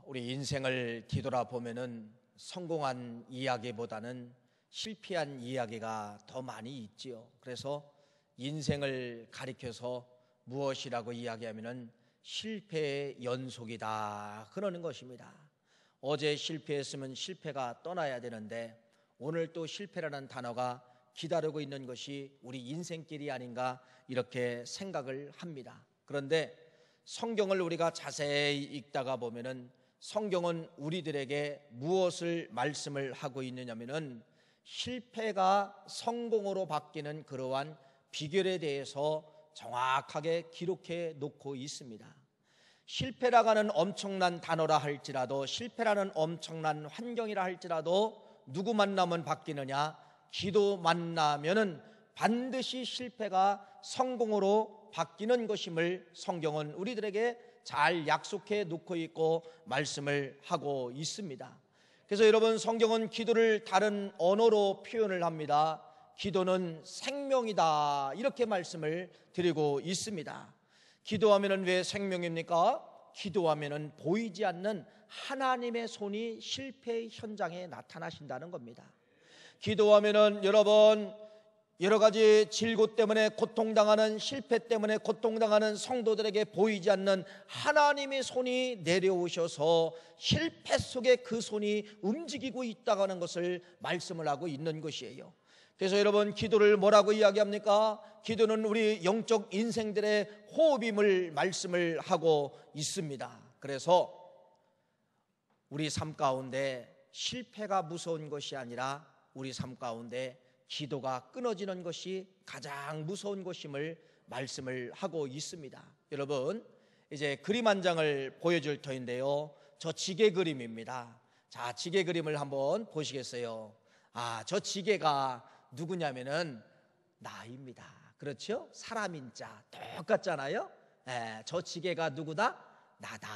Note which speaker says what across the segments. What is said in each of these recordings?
Speaker 1: 우리 인생을 뒤돌아보면은 성공한 이야기보다는 실패한 이야기가 더 많이 있지요. 그래서 인생을 가리켜서 무엇이라고 이야기하면은 실패의 연속이다 그러는 것입니다. 어제 실패했으면 실패가 떠나야 되는데 오늘 또 실패라는 단어가 기다리고 있는 것이 우리 인생길이 아닌가 이렇게 생각을 합니다. 그런데 성경을 우리가 자세히 읽다가 보면은 성경은 우리들에게 무엇을 말씀을 하고 있느냐면은 실패가 성공으로 바뀌는 그러한 비결에 대해서 정확하게 기록해 놓고 있습니다. 실패라고 하는 엄청난 단어라 할지라도, 실패라는 엄청난 환경이라 할지라도 누구 만나면 바뀌느냐? 기도 만나면은 반드시 실패가 성공으로 바뀌는 것임을 성경은 우리들에게 잘 약속해 놓고 있고 말씀을 하고 있습니다. 그래서 여러분, 성경은 기도를 다른 언어로 표현을 합니다. 기도는 생명이다 이렇게 말씀을 드리고 있습니다. 기도하면은 왜 생명입니까? 기도하면은 보이지 않는 하나님의 손이 실패 현장에 나타나신다는 겁니다. 기도하면은 여러분, 여러 가지 질고 때문에 고통당하는, 실패 때문에 고통당하는 성도들에게 보이지 않는 하나님의 손이 내려오셔서 실패 속에 그 손이 움직이고 있다고 하는 것을 말씀을 하고 있는 것이에요. 그래서 여러분, 기도를 뭐라고 이야기합니까? 기도는 우리 영적 인생들의 호흡임을 말씀을 하고 있습니다. 그래서 우리 삶 가운데 실패가 무서운 것이 아니라 우리 삶 가운데 기도가 끊어지는 것이 가장 무서운 것임을 말씀을 하고 있습니다. 여러분, 이제 그림 한 장을 보여줄 터인데요, 저 지게 그림입니다. 자, 지게 그림을 한번 보시겠어요? 저 지게가 누구냐면은 나입니다. 그렇죠? 사람인 자 똑같잖아요. 저 지게가 누구다? 나다.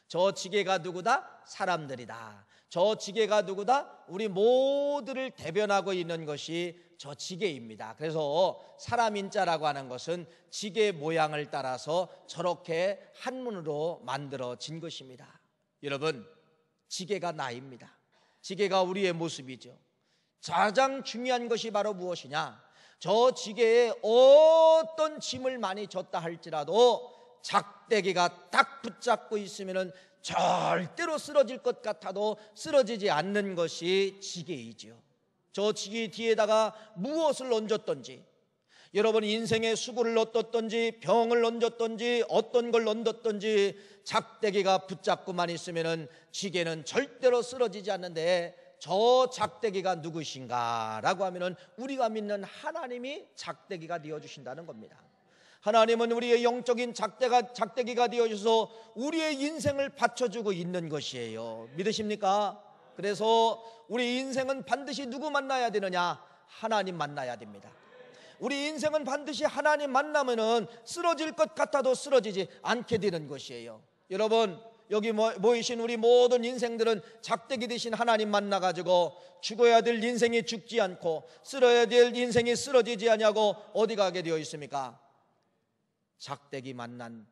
Speaker 1: 저 지게가 누구다? 사람들이다. 저 지게가 누구다? 우리 모두를 대변하고 있는 것이 저 지게입니다. 그래서 사람인 자라고 하는 것은 지게 모양을 따라서 저렇게 한문으로 만들어진 것입니다. 여러분, 지게가 나입니다. 지게가 우리의 모습이죠. 가장 중요한 것이 바로 무엇이냐? 저 지게에 어떤 짐을 많이 졌다 할지라도 작대기가 딱 붙잡고 있으면은 절대로 쓰러질 것 같아도 쓰러지지 않는 것이 지게이지요. 저 지게 뒤에다가 무엇을 얹었던지, 여러분이 인생의 수고를 얻었던지 병을 얹었던지 어떤 걸 얹었던지 작대기가 붙잡고만 있으면은 지게는 절대로 쓰러지지 않는데, 저 작대기가 누구신가 라고 하면은 우리가 믿는 하나님이 작대기가 되어주신다는 겁니다. 하나님은 우리의 영적인 작대기가 되어줘서 우리의 인생을 받쳐주고 있는 것이에요. 믿으십니까? 그래서 우리 인생은 반드시 누구 만나야 되느냐? 하나님 만나야 됩니다. 우리 인생은 반드시 하나님 만나면은 쓰러질 것 같아도 쓰러지지 않게 되는 것이에요. 여러분, 여기 모이신 우리 모든 인생들은 작대기 되신 하나님 만나가지고 죽어야 될 인생이 죽지 않고 쓰러야 될 인생이 쓰러지지 않냐고 어디 가게 되어 있습니까? 작대기 만난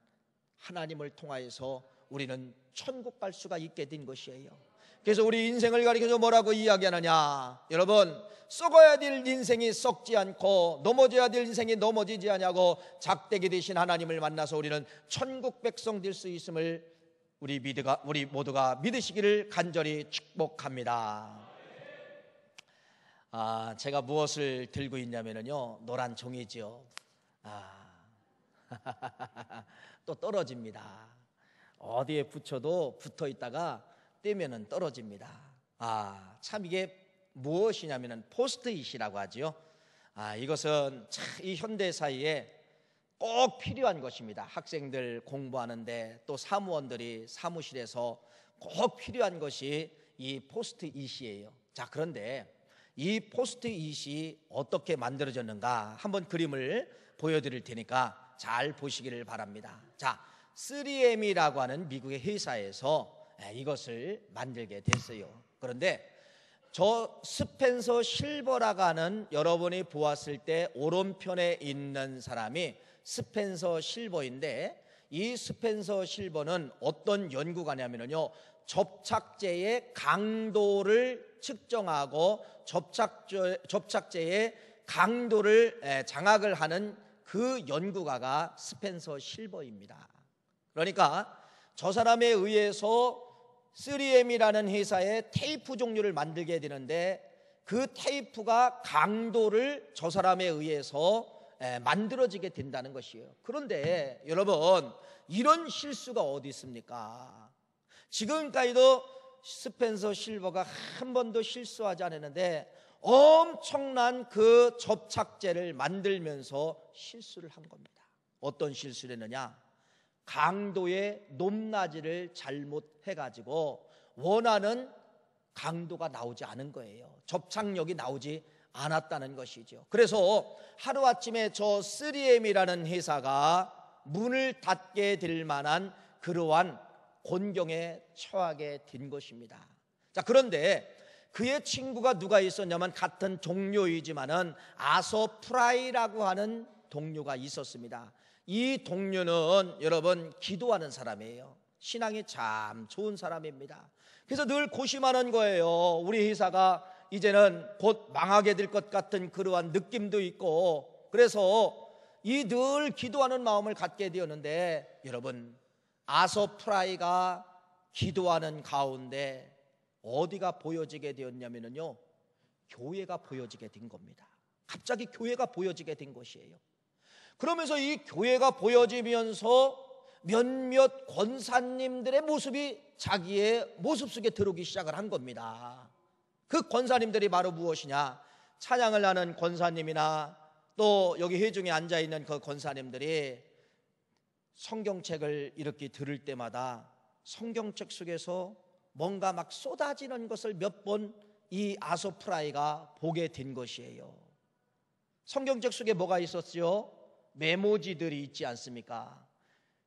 Speaker 1: 하나님을 통하여서 우리는 천국 갈 수가 있게 된 것이에요. 그래서 우리 인생을 가리켜서 뭐라고 이야기하느냐? 여러분, 썩어야 될 인생이 썩지 않고 넘어져야 될 인생이 넘어지지 않냐고 작대기 되신 하나님을 만나서 우리는 천국 백성 될 수 있음을 우리 모두가 믿으시기를 간절히 축복합니다. 제가 무엇을 들고 있냐면요, 노란 종이죠. 또 떨어집니다. 어디에 붙여도 붙어 있다가 떼면은 떨어집니다. 참 이게 무엇이냐면은 포스트잇이라고 하지요. 이것은 참 이 현대 사회에 꼭 필요한 것입니다. 학생들 공부하는데 또 사무원들이 사무실에서 꼭 필요한 것이 이 포스트잇이에요. 자, 그런데 이 포스트잇이 어떻게 만들어졌는가 한번 그림을 보여드릴 테니까 잘 보시기를 바랍니다. 자, 3M이라고 하는 미국의 회사에서 이것을 만들게 됐어요. 그런데 저 스펜서 실버라고 하는, 여러분이 보았을 때 오른편에 있는 사람이 스펜서 실버인데, 이 스펜서 실버는 어떤 연구가냐면요, 접착제의 강도를 측정하고 접착제의 강도를 장악을 하는 그 연구가가 스펜서 실버입니다. 그러니까 저 사람에 의해서 3M이라는 회사의 테이프 종류를 만들게 되는데, 그 테이프가 강도를 저 사람에 의해서 만들어지게 된다는 것이에요. 그런데 여러분, 이런 실수가 어디 있습니까? 지금까지도 스펜서 실버가 한 번도 실수하지 않았는데 엄청난 그 접착제를 만들면서 실수를 한 겁니다. 어떤 실수를 했느냐? 강도의 높낮이를 잘못해가지고 원하는 강도가 나오지 않은 거예요. 접착력이 나오지 않았다는 것이죠. 그래서 하루아침에 저 3M이라는 회사가 문을 닫게 될 만한 그러한 곤경에 처하게 된 것입니다. 자, 그런데 그의 친구가 누가 있었냐면 같은 동료이지만은 아서 프라이라고 하는 동료가 있었습니다. 이 동료는 여러분 기도하는 사람이에요. 신앙이 참 좋은 사람입니다. 그래서 늘 고심하는 거예요. 우리 회사가 이제는 곧 망하게 될 것 같은 그러한 느낌도 있고, 그래서 이 늘 기도하는 마음을 갖게 되었는데, 여러분, 아서 프라이가 기도하는 가운데 어디가 보여지게 되었냐면요, 교회가 보여지게 된 겁니다. 갑자기 교회가 보여지게 된 것이에요. 그러면서 이 교회가 보여지면서 몇몇 권사님들의 모습이 자기의 모습 속에 들어오기 시작을 한 겁니다. 그 권사님들이 바로 무엇이냐? 찬양을 하는 권사님이나 또 여기 회중에 앉아있는 그 권사님들이 성경책을 이렇게 들을 때마다 성경책 속에서 뭔가 막 쏟아지는 것을 몇 번 이 아서 프라이가 보게 된 것이에요. 성경책 속에 뭐가 있었죠? 메모지들이 있지 않습니까?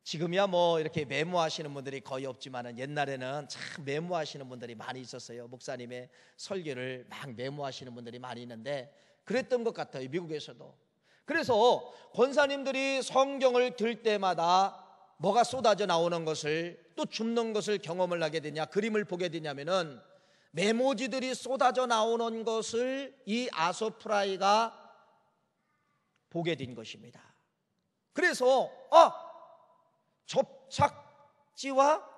Speaker 1: 지금이야 뭐 이렇게 메모하시는 분들이 거의 없지만은 옛날에는 참 메모하시는 분들이 많이 있었어요. 목사님의 설교를 막 메모하시는 분들이 많이 있는데 그랬던 것 같아요, 미국에서도. 그래서 권사님들이 성경을 들 때마다 뭐가 쏟아져 나오는 것을, 또 줍는 것을 경험을 하게 되냐, 그림을 보게 되냐면은 메모지들이 쏟아져 나오는 것을 이 아서 프라이가 보게 된 것입니다. 그래서 접착지와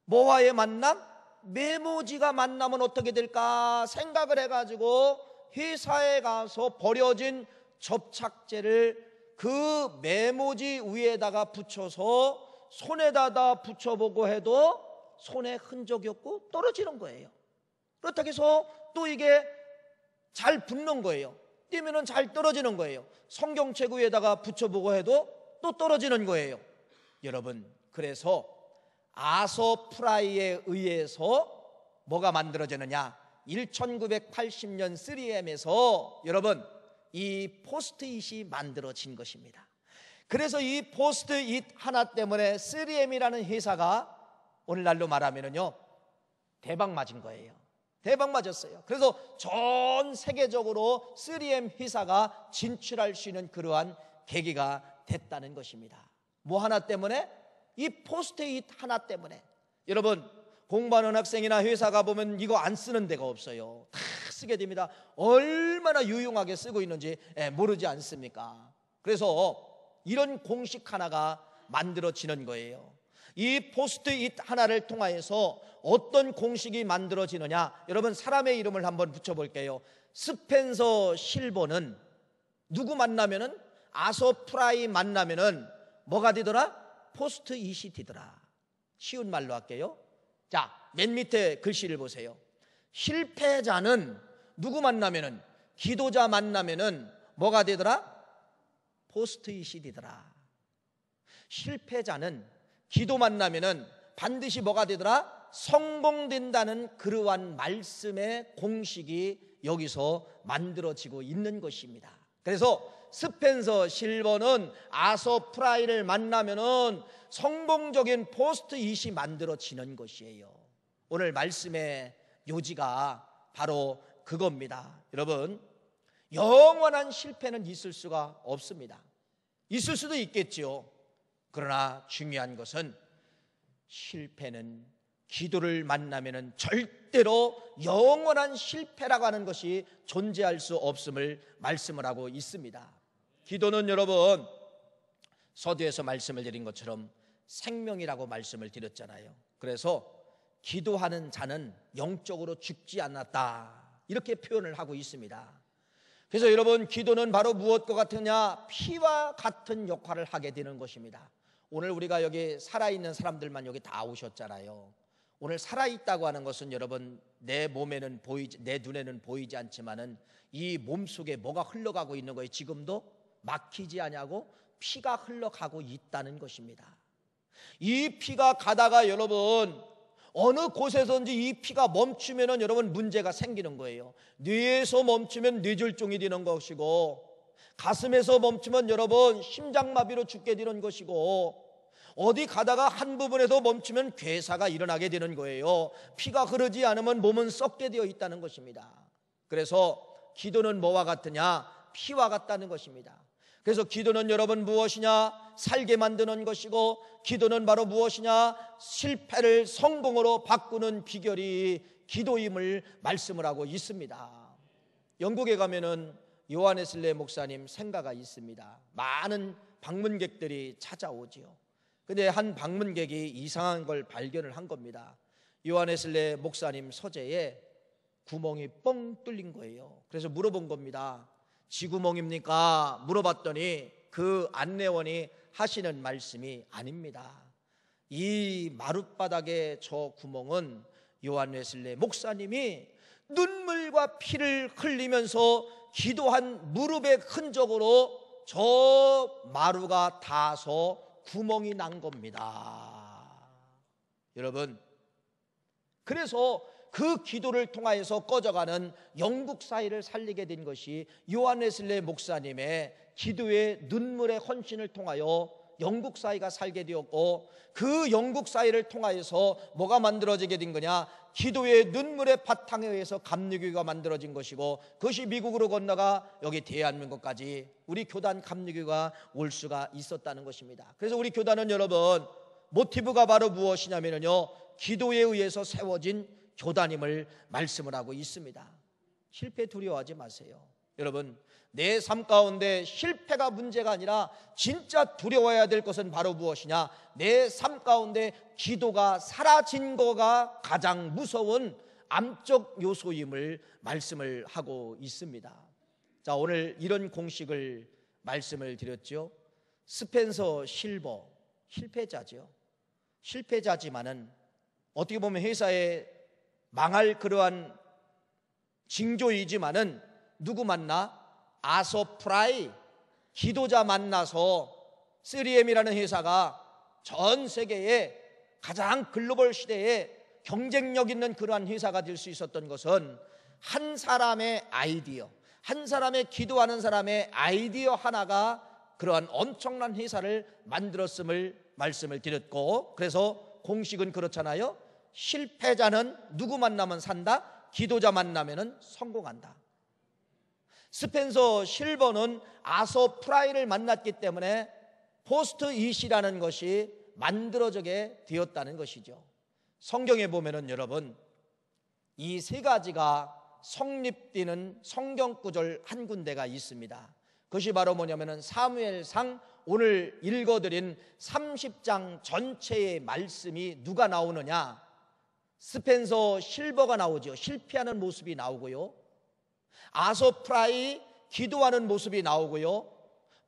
Speaker 1: 뭐와의 만남? 메모지가 만나면 어떻게 될까 생각을 해가지고 회사에 가서 버려진 접착제를 그 메모지 위에다가 붙여서 손에다가 붙여보고 해도 손에 흔적이 없고 떨어지는 거예요. 그렇다고 해서 또 이게 잘 붙는 거예요. 띄면은 잘 떨어지는 거예요. 성경책 위에다가 붙여보고 해도 또 떨어지는 거예요. 여러분, 그래서 아서 프라이에 의해서 뭐가 만들어지느냐? 1980년 3M에서 여러분 이 포스트잇이 만들어진 것입니다. 그래서 이 포스트잇 하나 때문에 3M이라는 회사가 오늘날로 말하면요 대박 맞은 거예요. 대박 맞았어요. 그래서 전 세계적으로 3M 회사가 진출할 수 있는 그러한 계기가 됐다는 것입니다. 뭐 하나 때문에? 이 포스트잇 하나 때문에. 여러분, 공부하는 학생이나 회사 가보면 이거 안 쓰는 데가 없어요. 다 쓰게 됩니다. 얼마나 유용하게 쓰고 있는지 모르지 않습니까? 그래서 이런 공식 하나가 만들어지는 거예요. 이 포스트잇 하나를 통하여서 어떤 공식이 만들어지느냐? 여러분, 사람의 이름을 한번 붙여볼게요. 스펜서 실버는 누구 만나면은, 아서 프라이 만나면은 뭐가 되더라? 포스트잇이 되더라. 쉬운 말로 할게요. 자, 맨 밑에 글씨를 보세요. 실패자는 누구 만나면은, 기도자 만나면은 뭐가 되더라? 포스트잇이 되더라. 실패자는 기도 만나면은 반드시 뭐가 되더라? 성공된다는 그러한 말씀의 공식이 여기서 만들어지고 있는 것입니다. 그래서 스펜서 실버는 아서 프라이를 만나면은 성공적인 포스트잇이 만들어지는 것이에요. 오늘 말씀의 요지가 바로 그겁니다. 여러분, 영원한 실패는 있을 수가 없습니다. 있을 수도 있겠지요. 그러나 중요한 것은 실패는 기도를 만나면은 절대로 영원한 실패라고 하는 것이 존재할 수 없음을 말씀을 하고 있습니다. 기도는 여러분 서두에서 말씀을 드린 것처럼 생명이라고 말씀을 드렸잖아요. 그래서 기도하는 자는 영적으로 죽지 않았다, 이렇게 표현을 하고 있습니다. 그래서 여러분, 기도는 바로 무엇과 같으냐? 피와 같은 역할을 하게 되는 것입니다. 오늘 우리가 여기 살아있는 사람들만 여기 다 오셨잖아요. 오늘 살아있다고 하는 것은 여러분, 내 몸에는 보이지, 내 눈에는 보이지 않지만은 이 몸속에 뭐가 흘러가고 있는 거예요. 지금도 막히지 않냐고 피가 흘러가고 있다는 것입니다. 이 피가 가다가 여러분 어느 곳에서든지 이 피가 멈추면은 여러분 문제가 생기는 거예요. 뇌에서 멈추면 뇌졸중이 되는 것이고, 가슴에서 멈추면 여러분 심장마비로 죽게 되는 것이고, 어디 가다가 한 부분에서 멈추면 괴사가 일어나게 되는 거예요. 피가 흐르지 않으면 몸은 썩게 되어 있다는 것입니다. 그래서 기도는 뭐와 같으냐? 피와 같다는 것입니다. 그래서 기도는 여러분 무엇이냐? 살게 만드는 것이고, 기도는 바로 무엇이냐? 실패를 성공으로 바꾸는 비결이 기도임을 말씀을 하고 있습니다. 영국에 가면은 요한웨슬리 목사님 생가가 있습니다. 많은 방문객들이 찾아오지요. 근데 한 방문객이 이상한 걸 발견을 한 겁니다. 요한웨슬리 목사님 서재에 구멍이 뻥 뚫린 거예요. 그래서 물어본 겁니다. 쥐구멍입니까? 물어봤더니 그 안내원이 하시는 말씀이 아닙니다. 이 마룻바닥의 저 구멍은 요한웨슬리 목사님이 눈물과 피를 흘리면서 기도한 무릎의 흔적으로 저 마루가 닿아서 구멍이 난 겁니다. 여러분, 그래서 그 기도를 통하여서 꺼져가는 영국 사회를 살리게 된 것이 요한웨슬리 목사님의 기도의 눈물의 헌신을 통하여 영국 사회가 살게 되었고, 그 영국 사회를 통하여서 뭐가 만들어지게 된 거냐? 기도의 눈물의 바탕에 의해서 감리교회가 만들어진 것이고, 그것이 미국으로 건너가 여기 대한민국까지 우리 교단 감리교회가 올 수가 있었다는 것입니다. 그래서 우리 교단은 여러분 모티브가 바로 무엇이냐면요, 기도에 의해서 세워진 교단임을 말씀을 하고 있습니다. 실패 두려워하지 마세요. 여러분, 내 삶 가운데 실패가 문제가 아니라 진짜 두려워해야 될 것은 바로 무엇이냐? 내 삶 가운데 기도가 사라진 거가 가장 무서운 암적 요소임을 말씀을 하고 있습니다. 자, 오늘 이런 공식을 말씀을 드렸죠. 스펜서 실버, 실패자죠. 실패자지만은 어떻게 보면 회사에 망할 그러한 징조이지만은 누구 만나? 아소프라이, 기도자 만나서 3M이라는 회사가 전 세계에 가장 글로벌 시대에 경쟁력 있는 그러한 회사가 될 수 있었던 것은 한 사람의 아이디어, 한 사람의 기도하는 사람의 아이디어 하나가 그러한 엄청난 회사를 만들었음을 말씀을 드렸고, 그래서 공식은 그렇잖아요. 실패자는 누구 만나면 산다? 기도자 만나면 성공한다. 스펜서 실버는 아소프라이를 만났기 때문에 포스트 이시라는 것이 만들어지게 되었다는 것이죠. 성경에 보면은 여러분 이 세 가지가 성립되는 성경 구절 한 군데가 있습니다. 그것이 바로 뭐냐면은 사무엘상 오늘 읽어드린 30장 전체의 말씀이 누가 나오느냐? 스펜서 실버가 나오죠. 실패하는 모습이 나오고요, 아소프라이 기도하는 모습이 나오고요,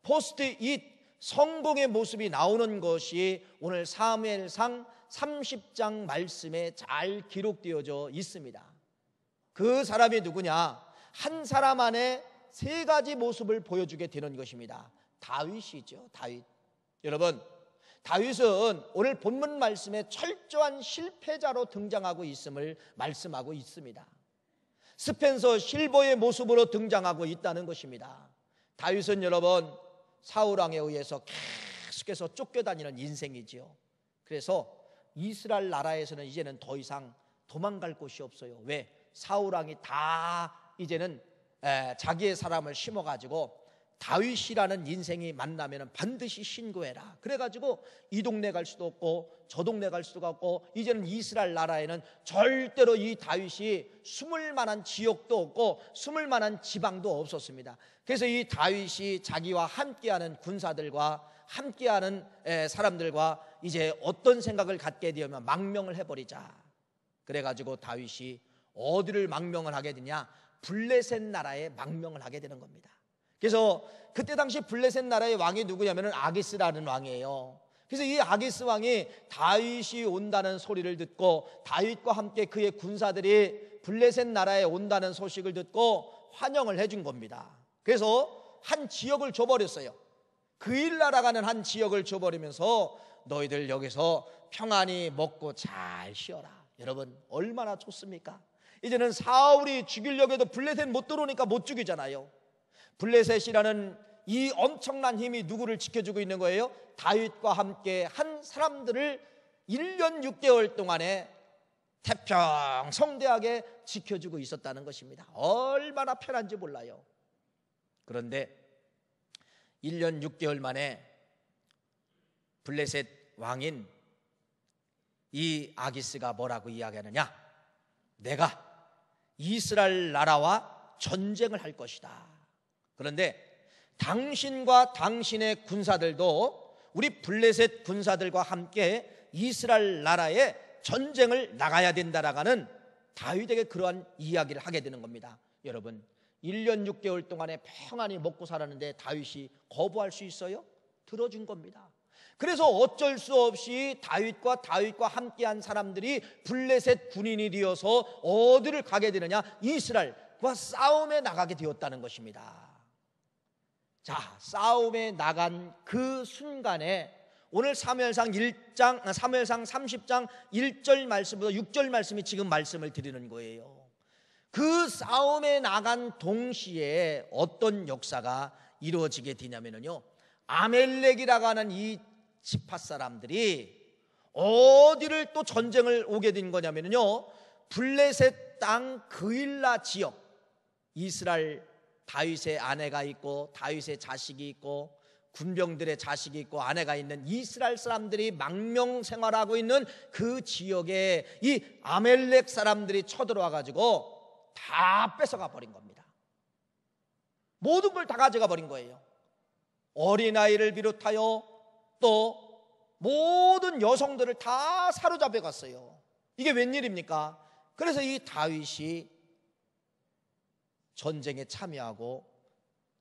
Speaker 1: 포스트 잇 성공의 모습이 나오는 것이 오늘 사무엘상 30장 말씀에 잘 기록되어져 있습니다. 그 사람이 누구냐? 한 사람 안에 세 가지 모습을 보여주게 되는 것입니다. 다윗이죠. 다윗. 여러분, 다윗은 오늘 본문 말씀에 철저한 실패자로 등장하고 있음을 말씀하고 있습니다. 스펜서 실버의 모습으로 등장하고 있다는 것입니다. 다윗은 여러분 사울왕에 의해서 계속해서 쫓겨다니는 인생이지요. 그래서 이스라엘 나라에서는 이제는 더 이상 도망갈 곳이 없어요. 왜? 사울왕이 다 이제는 자기의 사람을 심어가지고 다윗이라는 인생이 만나면 반드시 신고해라. 그래가지고 이 동네 갈 수도 없고 저 동네 갈 수도 없고, 이제는 이스라엘 나라에는 절대로 이 다윗이 숨을 만한 지역도 없고 숨을 만한 지방도 없었습니다. 그래서 이 다윗이 자기와 함께하는 군사들과 함께하는 사람들과 이제 어떤 생각을 갖게 되면 망명을 해버리자. 그래가지고 다윗이 어디를 망명을 하게 되냐? 블레셋 나라에 망명을 하게 되는 겁니다. 그래서 그때 당시 블레셋 나라의 왕이 누구냐면 아기스라는 왕이에요. 그래서 이 아기스 왕이 다윗이 온다는 소리를 듣고, 다윗과 함께 그의 군사들이 블레셋 나라에 온다는 소식을 듣고 환영을 해준 겁니다. 그래서 한 지역을 줘버렸어요. 그일 날아가는 한 지역을 줘버리면서 너희들 여기서 평안히 먹고 잘 쉬어라. 여러분, 얼마나 좋습니까? 이제는 사울이 죽이려고 해도 블레셋 못 들어오니까 못 죽이잖아요. 블레셋이라는 이 엄청난 힘이 누구를 지켜주고 있는 거예요? 다윗과 함께 한 사람들을 1년 6개월 동안에 태평성대하게 지켜주고 있었다는 것입니다. 얼마나 편한지 몰라요. 그런데 1년 6개월 만에 블레셋 왕인 이 아기스가 뭐라고 이야기하느냐? 내가 이스라엘 나라와 전쟁을 할 것이다. 그런데 당신과 당신의 군사들도 우리 블레셋 군사들과 함께 이스라엘 나라에 전쟁을 나가야 된다라는 다윗에게 그러한 이야기를 하게 되는 겁니다. 여러분, 1년 6개월 동안에 평안히 먹고 살았는데 다윗이 거부할 수 있어요? 들어준 겁니다. 그래서 어쩔 수 없이 다윗과 함께한 사람들이 블레셋 군인이 되어서 어디를 가게 되느냐? 이스라엘과 싸움에 나가게 되었다는 것입니다. 자, 싸움에 나간 그 순간에 오늘 사무엘상 30장 1절 말씀부터 6절 말씀이 지금 말씀을 드리는 거예요. 그 싸움에 나간 동시에 어떤 역사가 이루어지게 되냐면요, 아멜렉이라고 하는 이 지파 사람들이 어디를 또 전쟁을 오게 된 거냐면요, 블레셋 땅 그일라 지역, 이스라엘 다윗의 아내가 있고 다윗의 자식이 있고 군병들의 자식이 있고 아내가 있는 이스라엘 사람들이 망명 생활하고 있는 그 지역에 이 아멜렉 사람들이 쳐들어와 가지고 다 뺏어가 버린 겁니다. 모든 걸 다 가져가 버린 거예요. 어린아이를 비롯하여 또 모든 여성들을 다 사로잡혀 갔어요. 이게 웬일입니까? 그래서 이 다윗이 전쟁에 참여하고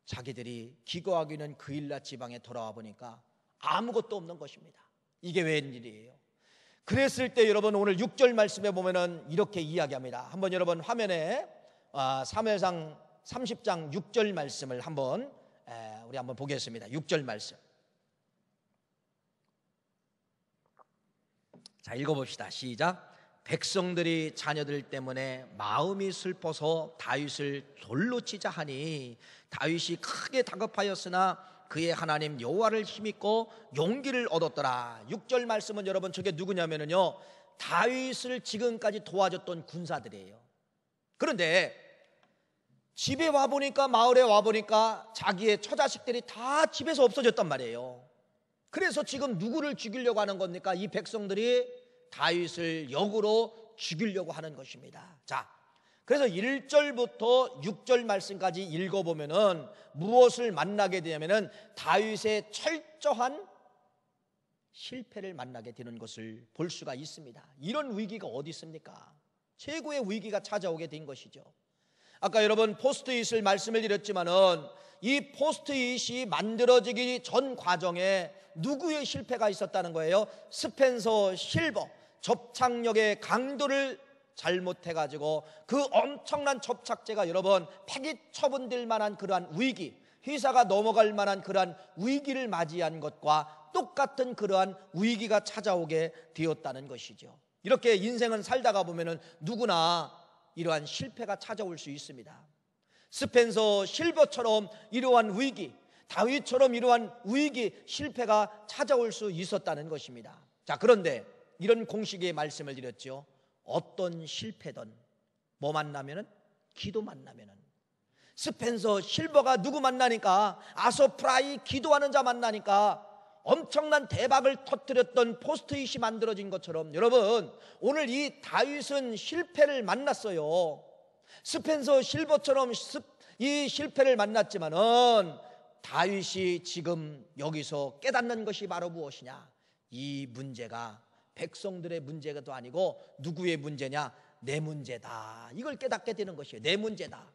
Speaker 1: 자기들이 기거하고 있는 그일라 지방에 돌아와 보니까 아무것도 없는 것입니다. 이게 웬일이에요? 그랬을 때 여러분, 오늘 6절 말씀에 보면은 이렇게 이야기합니다. 한번 여러분 화면에 사무엘상 30장 6절 말씀을 한번 우리 한번 보겠습니다. 6절 말씀. 자, 읽어봅시다. 시작. 백성들이 자녀들 때문에 마음이 슬퍼서 다윗을 돌로 치자 하니 다윗이 크게 다급하였으나 그의 하나님 여호와를 힘입고 용기를 얻었더라. 6절 말씀은 여러분, 저게 누구냐면요, 다윗을 지금까지 도와줬던 군사들이에요. 그런데 집에 와보니까, 마을에 와보니까 자기의 처자식들이 다 집에서 없어졌단 말이에요. 그래서 지금 누구를 죽이려고 하는 겁니까? 이 백성들이 다윗을 역으로 죽이려고 하는 것입니다. 자, 그래서 1절부터 6절 말씀까지 읽어보면은 무엇을 만나게 되냐면은 다윗의 철저한 실패를 만나게 되는 것을 볼 수가 있습니다. 이런 위기가 어디 있습니까? 최고의 위기가 찾아오게 된 것이죠. 아까 여러분 포스트잇을 말씀을 드렸지만은 이 포스트잇이 만들어지기 전 과정에 누구의 실패가 있었다는 거예요? 스펜서 실버, 접착력의 강도를 잘못해가지고 그 엄청난 접착제가 여러분 폐기 처분될 만한 그러한 위기, 회사가 넘어갈 만한 그러한 위기를 맞이한 것과 똑같은 그러한 위기가 찾아오게 되었다는 것이죠. 이렇게 인생은 살다가 보면은 누구나 이러한 실패가 찾아올 수 있습니다. 스펜서 실버처럼 이러한 위기, 다윗처럼 이러한 위기, 실패가 찾아올 수 있었다는 것입니다. 자, 그런데 이런 공식의 말씀을 드렸죠. 어떤 실패든 뭐 만나면은? 기도 만나면은. 스펜서 실버가 누구 만나니까, 아소프라이 기도하는 자 만나니까 엄청난 대박을 터뜨렸던 포스트잇이 만들어진 것처럼, 여러분 오늘 이 다윗은 실패를 만났어요. 스펜서 실버처럼 이 실패를 만났지만은 다윗이 지금 여기서 깨닫는 것이 바로 무엇이냐? 이 문제가 백성들의 문제가 아니고 누구의 문제냐? 내 문제다. 이걸 깨닫게 되는 것이에요. 내 문제다.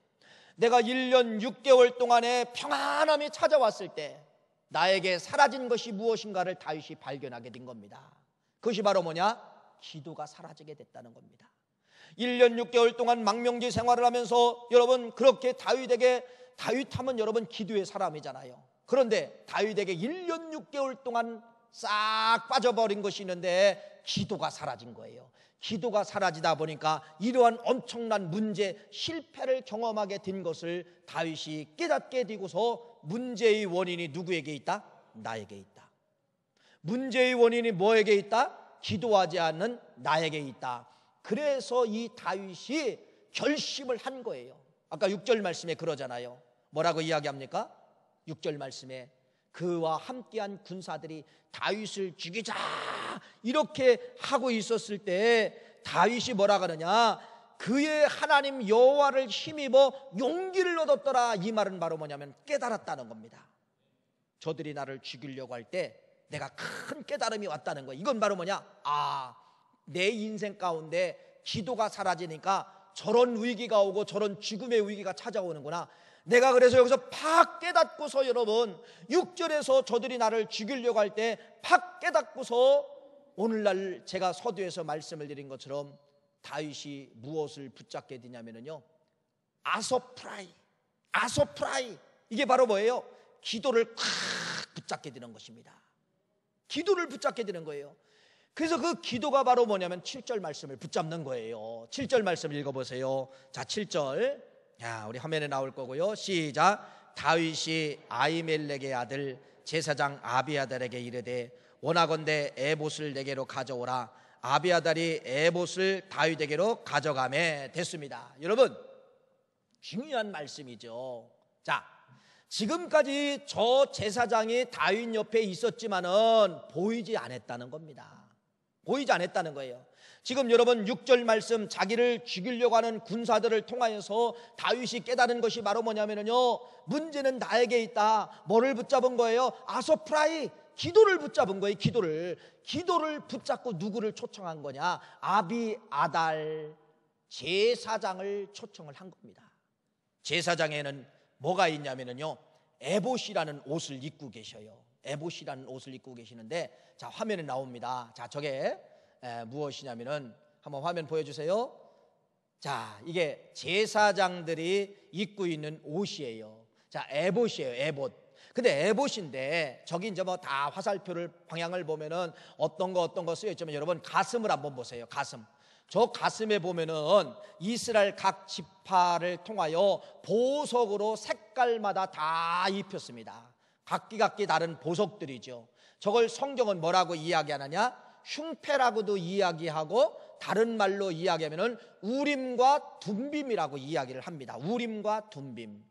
Speaker 1: 내가 1년 6개월 동안의 평안함이 찾아왔을 때 나에게 사라진 것이 무엇인가를 다윗이 발견하게 된 겁니다. 그것이 바로 뭐냐? 기도가 사라지게 됐다는 겁니다. 1년 6개월 동안 망명지 생활을 하면서 여러분 그렇게 다윗하면 여러분 기도의 사람이잖아요. 그런데 다윗에게 1년 6개월 동안 싹 빠져버린 것이 있는데 기도가 사라진 거예요. 기도가 사라지다 보니까 이러한 엄청난 문제, 실패를 경험하게 된 것을 다윗이 깨닫게 되고서 문제의 원인이 누구에게 있다? 나에게 있다. 문제의 원인이 뭐에게 있다? 기도하지 않는 나에게 있다. 그래서 이 다윗이 결심을 한 거예요. 아까 6절 말씀에 그러잖아요. 뭐라고 이야기합니까? 6절 말씀에 그와 함께한 군사들이 다윗을 죽이자 이렇게 하고 있었을 때 다윗이 뭐라 그러냐? 그의 하나님 여호와를 힘입어 용기를 얻었더라. 이 말은 바로 뭐냐면 깨달았다는 겁니다. 저들이 나를 죽이려고 할 때 내가 큰 깨달음이 왔다는 거예요. 이건 바로 뭐냐? 내 인생 가운데 기도가 사라지니까 저런 위기가 오고 저런 죽음의 위기가 찾아오는구나. 내가 그래서 여기서 팍 깨닫고서 여러분 6절에서 저들이 나를 죽이려고 할 때 팍 깨닫고서 오늘날 제가 서두에서 말씀을 드린 것처럼 다윗이 무엇을 붙잡게 되냐면요, 아소프라이. 이게 바로 뭐예요? 기도를 콱 붙잡게 되는 것입니다. 기도를 붙잡게 되는 거예요. 그래서 그 기도가 바로 뭐냐면 7절 말씀을 붙잡는 거예요. 7절 말씀 읽어보세요. 자, 7절. 우리 화면에 나올 거고요. 시작. 다윗이 아히멜렉의 아들 제사장 아비아달에게 이르되 원하건대 에봇을 내게로 가져오라. 아비아달이 에봇을 다윗에게로 가져가매 됐습니다. 여러분 중요한 말씀이죠. 자, 지금까지 저 제사장이 다윗 옆에 있었지만은 보이지 않았다는 겁니다. 보이지 않았다는 거예요. 지금 여러분 6절 말씀, 자기를 죽이려고 하는 군사들을 통하여서 다윗이 깨달은 것이 바로 뭐냐면요, 문제는 나에게 있다. 뭐를 붙잡은 거예요? 아소프라이, 기도를 붙잡은 거예요. 기도를 붙잡고 누구를 초청한 거냐? 아비아달 제사장을 초청을 한 겁니다. 제사장에는 뭐가 있냐면요, 에봇이라는 옷을 입고 계셔요. 에봇이라는 옷을 입고 계시는데, 자, 화면에 나옵니다. 자, 저게 무엇이냐면은 한번 화면 보여주세요. 자, 이게 제사장들이 입고 있는 옷이에요. 자, 에봇이에요. 에봇. 근데 에봇인데 저기 이제 뭐 다 화살표를 방향을 보면은 어떤 거 쓰여 있지만 여러분 가슴을 한번 보세요. 가슴. 저 가슴에 보면은 이스라엘 각 지파를 통하여 보석으로 색깔마다 다 입혔습니다. 각기 다른 보석들이죠. 저걸 성경은 뭐라고 이야기하느냐? 흉패라고도 이야기하고 다른 말로 이야기하면은 우림과 둠빔이라고 이야기를 합니다. 우림과 둠빔.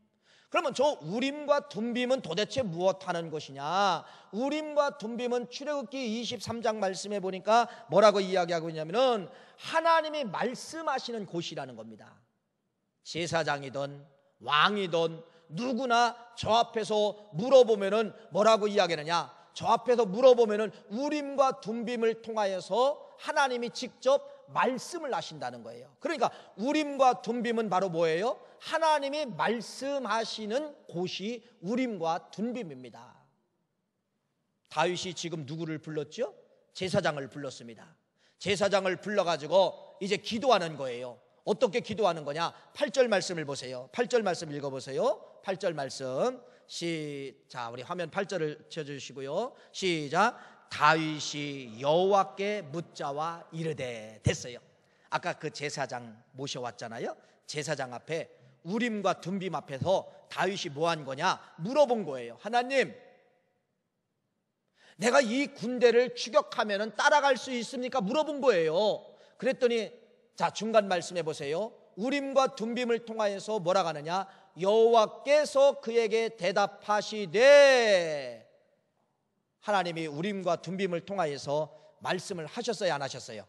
Speaker 1: 그러면 저 우림과 둠빔은 도대체 무엇하는 것이냐? 우림과 둠빔은 출애굽기 23장 말씀해 보니까 뭐라고 이야기하고 있냐면은 하나님이 말씀하시는 곳이라는 겁니다. 제사장이든 왕이든 누구나 저 앞에서 물어보면은 뭐라고 이야기하느냐? 저 앞에서 물어보면은 우림과 둠빔을 통하여서 하나님이 직접 말씀을 하신다는 거예요. 그러니까 우림과 둠빔은 바로 뭐예요? 하나님이 말씀하시는 곳이 우림과 둠빔입니다. 다윗이 지금 누구를 불렀죠? 제사장을 불렀습니다. 제사장을 불러가지고 이제 기도하는 거예요. 어떻게 기도하는 거냐? 8절 말씀을 보세요. 8절 말씀 읽어보세요. 8절 말씀 자, 우리 화면 8절을 쳐주시고요. 시작. 다윗이 여호와께 묻자와 이르되 됐어요. 아까 그 제사장 모셔왔잖아요. 제사장 앞에 우림과 둠빔 앞에서 다윗이 뭐한 거냐? 물어본 거예요. 하나님, 내가 이 군대를 추격하면 따라갈 수 있습니까? 물어본 거예요. 그랬더니 자, 중간 말씀해 보세요. 우림과 둠빔을 통하여서 뭐라고 하느냐? 여호와께서 그에게 대답하시되, 하나님이 우림과 둠빔을 통하여서 말씀을 하셨어요, 안 하셨어요?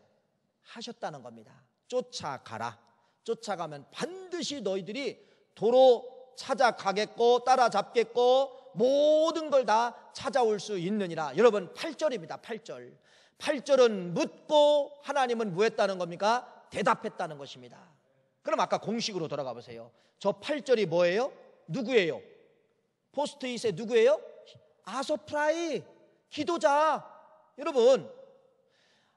Speaker 1: 하셨다는 겁니다. 쫓아가라. 쫓아가면 반드시 너희들이 도로 찾아가겠고 따라잡겠고 모든 걸 다 찾아올 수 있느니라. 여러분, 8절입니다. 8절. 8절은 묻고 하나님은 뭐 했다는 겁니까? 대답했다는 것입니다. 그럼 아까 공식으로 돌아가 보세요. 저 8절이 뭐예요? 누구예요? 포스트잇에 누구예요? 아소프라이, 기도자. 여러분,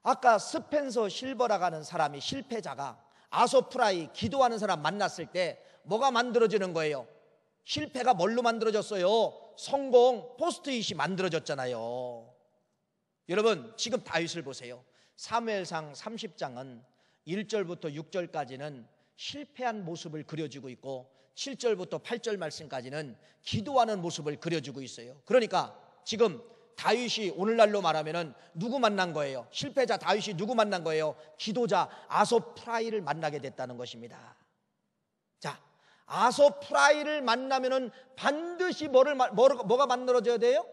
Speaker 1: 아까 스펜서 실버라고 하는 사람이, 실패자가 아소프라이, 기도하는 사람 만났을 때 뭐가 만들어지는 거예요? 실패가 뭘로 만들어졌어요? 성공, 포스트잇이 만들어졌잖아요. 여러분, 지금 다윗을 보세요. 사무엘상 30장은 1절부터 6절까지는 실패한 모습을 그려주고 있고 7절부터 8절 말씀까지는 기도하는 모습을 그려주고 있어요. 그러니까 지금 다윗이 오늘날로 말하면 누구 만난 거예요? 실패자 다윗이 누구 만난 거예요? 기도자 아소프라이를 만나게 됐다는 것입니다. 자, 아소프라이를 만나면 반드시 뭐가 만들어져야 돼요?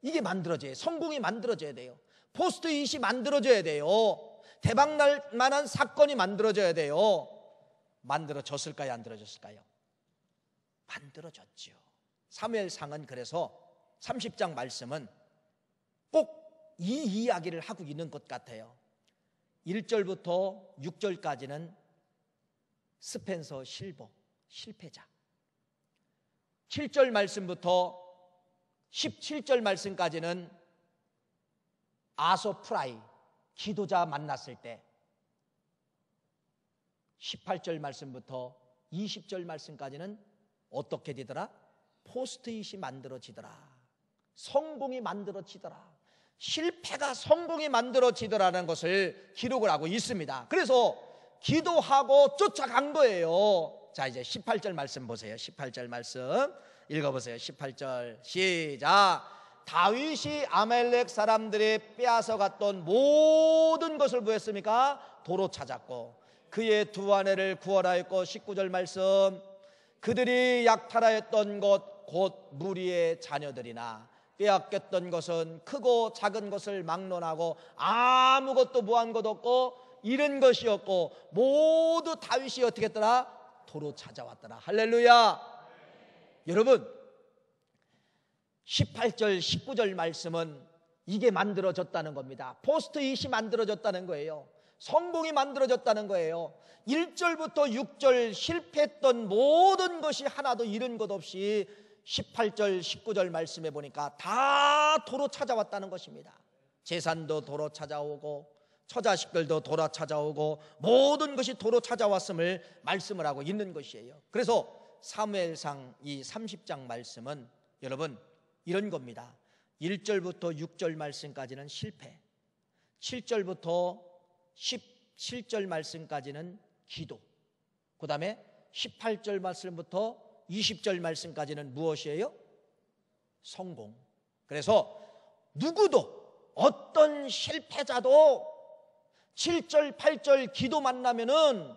Speaker 1: 이게 만들어져야 돼요. 성공이 만들어져야 돼요. 포스트잇이 만들어져야 돼요. 대박날 만한 사건이 만들어져야 돼요. 만들어졌을까요? 안 만들어졌을까요? 만들어졌죠. 사무엘상은 그래서 30장 말씀은 꼭 이 이야기를 하고 있는 것 같아요. 1절부터 6절까지는 스펜서 실버, 실패자, 7절 말씀부터 17절 말씀까지는 아소프라이, 기도자 만났을 때, 18절 말씀부터 20절 말씀까지는 어떻게 되더라? 포스트잇이 만들어지더라. 성공이 만들어지더라. 실패가 성공이 만들어지더라는 것을 기록을 하고 있습니다. 그래서 기도하고 쫓아간 거예요. 자, 이제 18절 말씀 보세요. 18절 말씀 읽어보세요. 18절 시작. 다윗이 아말렉 사람들이 빼앗아 갔던 모든 것을 뭐 했습니까? 도로 찾았고 그의 두 아내를 구원하였고 19절 말씀, 그들이 약탈하였던 것 곧 무리의 자녀들이나 빼앗겼던 것은 크고 작은 것을 막론하고 아무것도 무한 것 없고 잃은 것이 없고 모두 다윗이 어떻게 했더라? 도로 찾아왔더라. 할렐루야. 여러분, 18절 19절 말씀은 이게 만들어졌다는 겁니다. 포스트잇이 만들어졌다는 거예요. 성공이 만들어졌다는 거예요. 1절부터 6절 실패했던 모든 것이 하나도 잃은 것 없이 18절 19절 말씀해 보니까 다 도로 찾아왔다는 것입니다. 재산도 도로 찾아오고 처자식들도 도로 찾아오고 모든 것이 도로 찾아왔음을 말씀을 하고 있는 것이에요. 그래서 사무엘상 이 30장 말씀은 여러분 이런 겁니다. 1절부터 6절 말씀까지는 실패, 7절부터 17절 말씀까지는 기도, 그 다음에 18절 말씀부터 20절 말씀까지는 무엇이에요? 성공. 그래서 누구도, 어떤 실패자도 7절 8절 기도 만나면은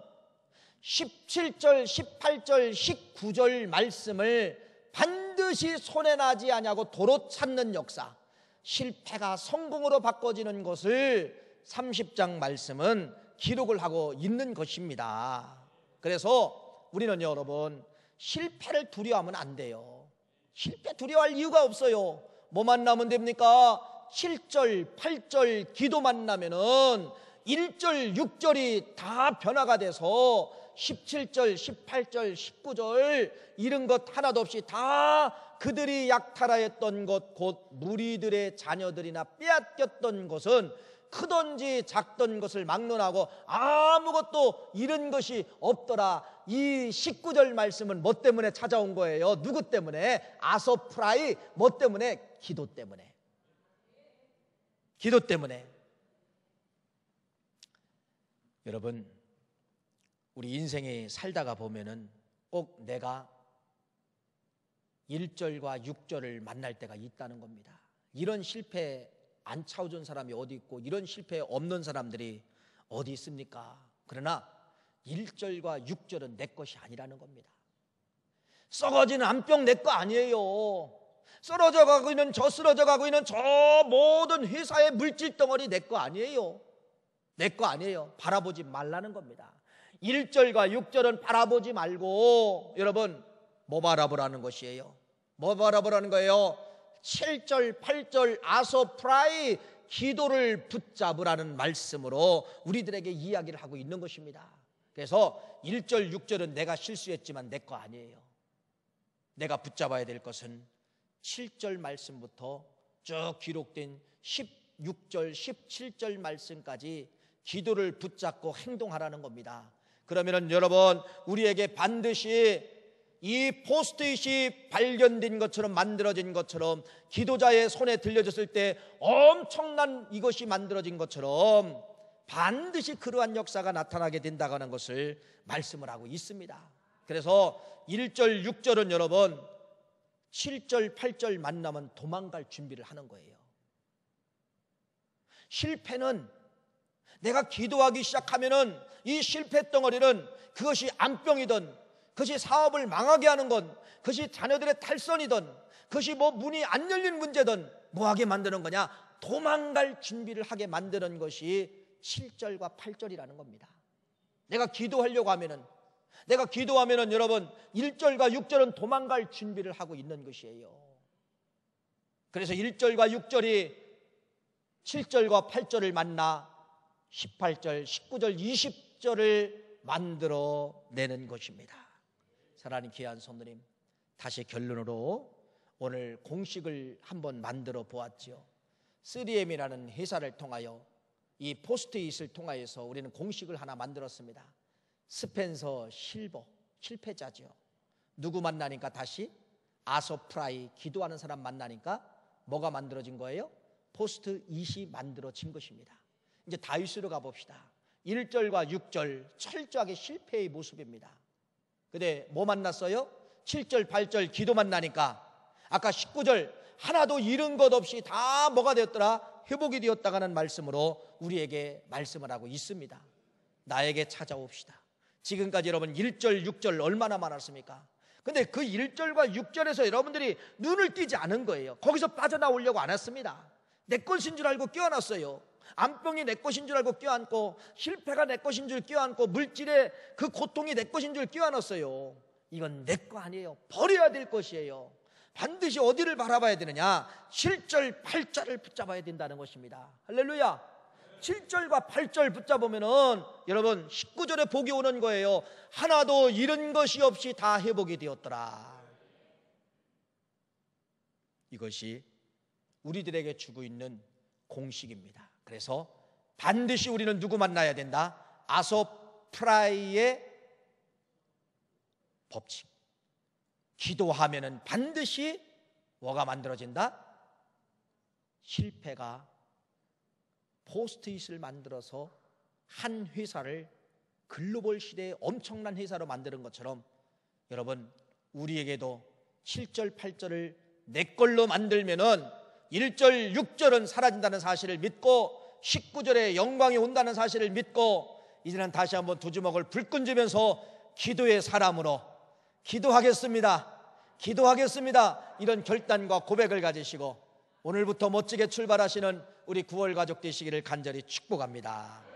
Speaker 1: 17절 18절 19절 말씀을 반드시 손해나지 아니하고 도로 찾는 역사, 실패가 성공으로 바꿔지는 것을 30장 말씀은 기록을 하고 있는 것입니다. 그래서 우리는 여러분 실패를 두려워하면 안 돼요. 실패 두려워할 이유가 없어요. 뭐만 나면 됩니까? 7절 8절 기도 만나면은 1절 6절이 다 변화가 돼서 17절 18절 19절 잃은 것 하나도 없이 다 그들이 약탈하였던 것 곧 무리들의 자녀들이나 빼앗겼던 것은 크던지 작던 것을 막론하고 아무것도 잃은 것이 없더라. 이 19절 말씀은 뭐 때문에 찾아온 거예요? 누구 때문에? 아소프라이. 뭐 때문에? 기도 때문에. 기도 때문에. 여러분, 우리 인생에 살다가 보면은 꼭 내가 1절과 6절을 만날 때가 있다는 겁니다. 이런 실패 안 차워준 사람이 어디 있고 이런 실패 없는 사람들이 어디 있습니까? 그러나 1절과 6절은 내 것이 아니라는 겁니다. 썩어지는 암병 내 거 아니에요. 쓰러져 가고 있는 저 모든 회사의 물질 덩어리 내 거 아니에요. 내 거 아니에요. 바라보지 말라는 겁니다. 1절과 6절은 바라보지 말고 여러분 뭐 바라보라는 것이에요? 뭐 바라보라는 거예요? 7절, 8절 아소프라이 기도를 붙잡으라는 말씀으로 우리들에게 이야기를 하고 있는 것입니다. 그래서 1절, 6절은 내가 실수했지만 내 거 아니에요. 내가 붙잡아야 될 것은 7절 말씀부터 쭉 기록된 16절, 17절 말씀까지 기도를 붙잡고 행동하라는 겁니다. 그러면 여러분 우리에게 반드시 이 포스트잇이 발견된 것처럼 만들어진 것처럼 기도자의 손에 들려졌을 때 엄청난 이것이 만들어진 것처럼 반드시 그러한 역사가 나타나게 된다는 것을 말씀을 하고 있습니다. 그래서 1절, 6절은 여러분 7절, 8절 만나면 도망갈 준비를 하는 거예요. 실패는 내가 기도하기 시작하면은 이 실패 덩어리는 그것이 암병이든 그것이 사업을 망하게 하는 건 그것이 자녀들의 탈선이든 그것이 뭐 문이 안 열린 문제든 뭐하게 만드는 거냐? 도망갈 준비를 하게 만드는 것이 7절과 8절이라는 겁니다. 내가 기도하려고 하면은 여러분 1절과 6절은 도망갈 준비를 하고 있는 것이에요. 그래서 1절과 6절이 7절과 8절을 만나 18절, 19절, 20절을 만들어내는 것입니다. 사랑하는 귀한 성도님, 다시 결론으로 오늘 공식을 한번 만들어 보았죠. 3M이라는 회사를 통하여 이 포스트잇을 통하여서 우리는 공식을 하나 만들었습니다. 스펜서 실버, 실패자죠. 누구 만나니까 다시 아소프라이 기도하는 사람 만나니까 뭐가 만들어진 거예요? 포스트잇이 만들어진 것입니다. 이제 다윗으로 가봅시다. 1절과 6절 철저하게 실패의 모습입니다. 근데 뭐 만났어요? 7절, 8절 기도 만나니까 아까 19절 하나도 잃은 것 없이 다 뭐가 되었더라? 회복이 되었다가는 말씀으로 우리에게 말씀을 하고 있습니다. 나에게 찾아옵시다. 지금까지 여러분 1절, 6절 얼마나 많았습니까? 근데 그 1절과 6절에서 여러분들이 눈을 띄지 않은 거예요. 거기서 빠져나오려고 안 했습니다. 내 것인 줄 알고 껴안았어요. 암병이 내 것인 줄 알고 껴안고 실패가 내 것인 줄 껴안고 물질의 그 고통이 내 것인 줄 껴안았어요. 이건 내 거 아니에요. 버려야 될 것이에요. 반드시 어디를 바라봐야 되느냐? 7절, 8절을 붙잡아야 된다는 것입니다. 할렐루야. 7절과 8절 붙잡으면은 여러분 19절에 복이 오는 거예요. 하나도 잃은 것이 없이 다 회복이 되었더라. 이것이 우리들에게 주고 있는 공식입니다. 그래서 반드시 우리는 누구 만나야 된다? 아소프라이의 법칙. 기도하면은 반드시 뭐가 만들어진다? 실패가 포스트잇을 만들어서 한 회사를 글로벌 시대의 엄청난 회사로 만드는 것처럼 여러분 우리에게도 7절, 8절을 내 걸로 만들면은 1절, 6절은 사라진다는 사실을 믿고 19절에 영광이 온다는 사실을 믿고 이제는 다시 한번 두 주먹을 불끈 쥐면서 기도의 사람으로 기도하겠습니다. 이런 결단과 고백을 가지시고 오늘부터 멋지게 출발하시는 우리 9월 가족 되시기를 간절히 축복합니다.